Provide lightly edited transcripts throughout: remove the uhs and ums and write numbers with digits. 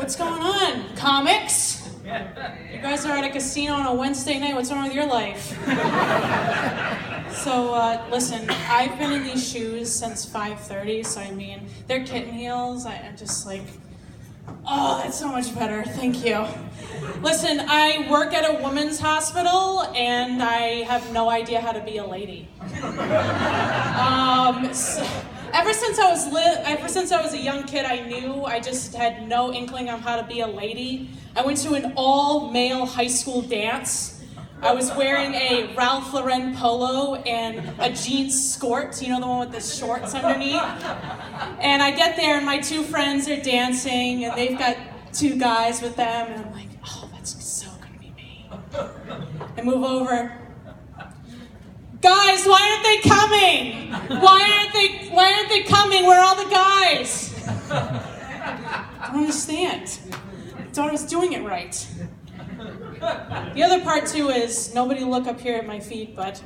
What's going on, comics? You guys are at a casino on a Wednesday night. What's wrong with your life? So, listen, I've been in these shoes since 5:30, so I mean, they're kitten heels. I'm just like, oh, that's so much better. Thank you. Listen, I work at a women's hospital, and I have no idea how to be a lady. Ever since I was a young kid, I knew I just had no inkling on how to be a lady. I went to an all-male high school dance. I was wearing a Ralph Lauren polo and a jeans skirt, you know, the one with the shorts underneath. And I get there, and my two friends are dancing, and they've got two guys with them, and I'm like, oh, that's so gonna be me. I move over. Guys, why aren't they coming? Why aren't they coming? Where are all the guys? I don't understand. I thought I was doing it right. The other part too is, nobody look up here at my feet, but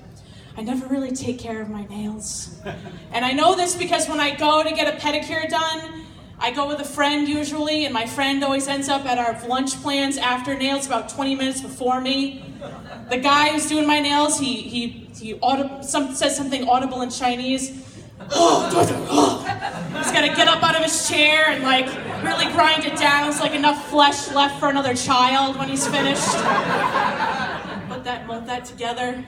I never really take care of my nails. And I know this because when I go to get a pedicure done, I go with a friend usually, and my friend always ends up at our lunch plans after nails about 20 minutes before me. The guy who's doing my nails, he says something audible in Chinese. He's got to get up out of his chair and like really grind it down. It's like enough flesh left for another child when he's finished. Put that together.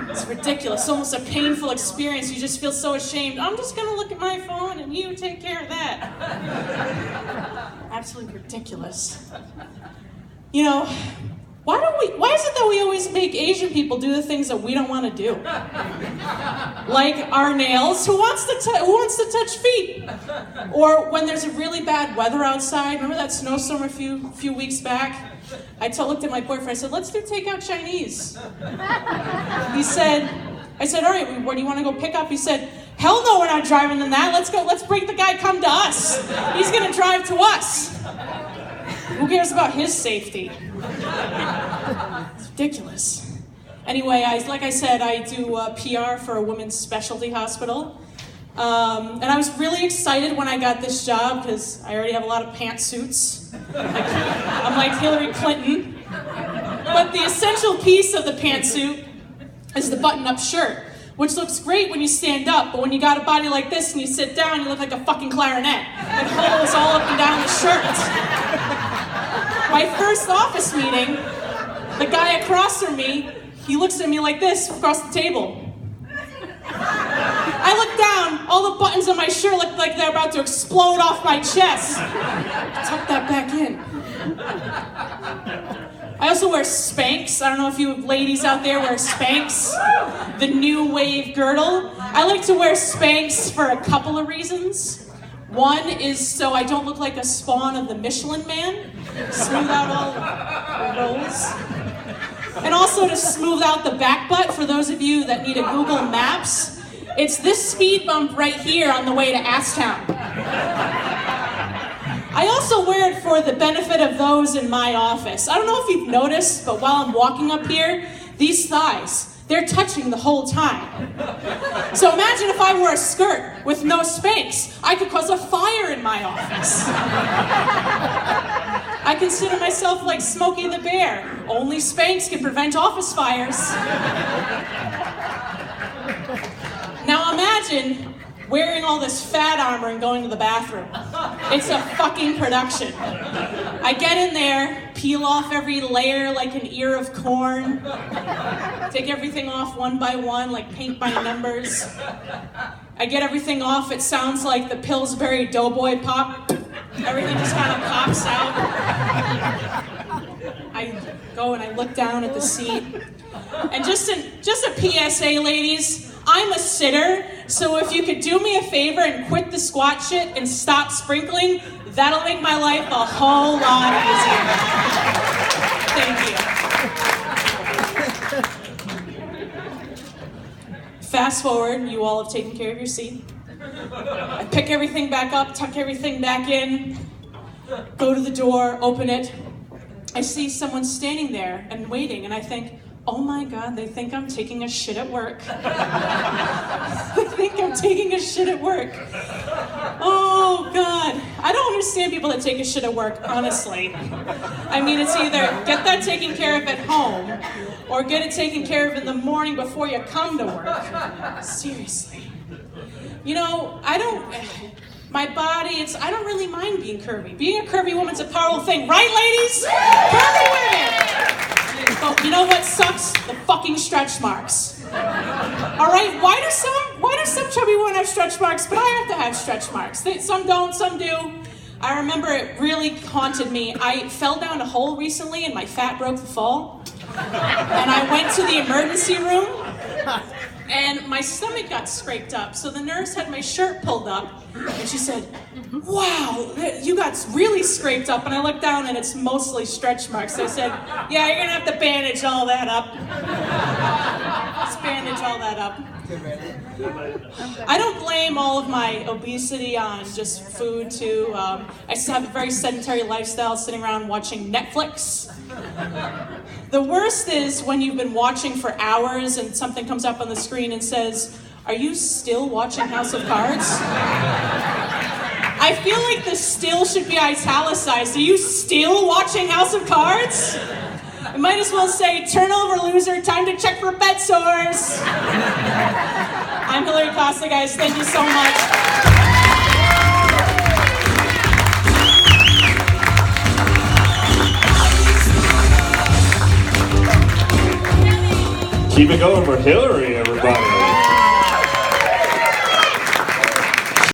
It's ridiculous. It's almost a painful experience. You just feel so ashamed. I'm just going to look at my phone and you take care of that. Absolutely ridiculous. You know, why is it that we always make Asian people do the things that we don't want to do? Like our nails. Who wants to touch feet? Or when there's a really bad weather outside. Remember that snowstorm a few weeks back? I looked at my boyfriend. I said, let's do takeout Chinese. I said, all right, where do you want to go pick up? He said, hell no, we're not driving in that. Let's make the guy come to us. He's going to drive to us. Who cares about his safety? It's ridiculous. Anyway, like I said, I do PR for a women's specialty hospital. And I was really excited when I got this job because I already have a lot of pantsuits. I'm like Hillary Clinton. But the essential piece of the pantsuit is the button-up shirt, which looks great when you stand up, but when you got a body like this and you sit down, you look like a fucking clarinet. Like holes all up and down the shirt. My first office meeting, the guy across from me, he looks at me like this across the table. I look down, all the buttons on my shirt look like they're about to explode off my chest. Tuck that back in. I also wear Spanx. I don't know if you ladies out there wear Spanx, the new wave girdle. I like to wear Spanx for a couple of reasons. One is so I don't look like a spawn of the Michelin Man, smooth out all the rolls. And also to smooth out the back butt, for those of you that need a Google Maps, it's this speed bump right here on the way to Asstown. I also wear it for the benefit of those in my office. I don't know if you've noticed, but while I'm walking up here, these thighs, they're touching the whole time. So imagine if I wore a skirt with no Spanx. I could cause a fire in my office. I consider myself like Smokey the Bear. Only Spanx can prevent office fires. Now imagine wearing all this fat armor and going to the bathroom. It's a fucking production. I get in there, peel off every layer like an ear of corn, take everything off one by one like paint by numbers. I get everything off, it sounds like the Pillsbury Doughboy pop. Everything just kind of pops out. I go and I look down at the seat. And just a PSA, ladies, I'm a sitter, so if you could do me a favor and quit the squat shit and stop sprinkling, that'll make my life a whole lot easier. Thank you. Fast forward, you all have taken care of your seat. I pick everything back up, tuck everything back in, go to the door, open it. I see someone standing there and waiting, and I think, oh my God, they think I'm taking a shit at work. They think I'm taking a shit at work. Oh, Oh, God. I don't understand people that take a shit at work, honestly. I mean, it's either get that taken care of at home or get it taken care of in the morning before you come to work. Seriously. You know, my body, I don't really mind being curvy. Being a curvy woman's a powerful thing, right, ladies? Curvy women! But you know what sucks? The fucking stretch marks. All right, why do some chubby women have stretch marks, but I have to have stretch marks? Some don't, some do. I remember it really haunted me. I fell down a hole recently and my fat broke the fall. And I went to the emergency room and my stomach got scraped up. So the nurse had my shirt pulled up and she said, "Wow, you got really scraped up." And I looked down and it's mostly stretch marks. I said, "Yeah, you're gonna have to bandage all that up." Just bandage all that up. I don't blame all of my obesity on just food too. I still have a very sedentary lifestyle, sitting around watching Netflix. The worst is when you've been watching for hours and something comes up on the screen and says, "Are you still watching House of Cards?" I feel like the "still" should be italicized. Are you still watching House of Cards? I might as well say, "Turn over, loser, time to check for bed sores." I'm Hillary Costa, guys. Thank you so much. Keep it going for Hillary, everybody.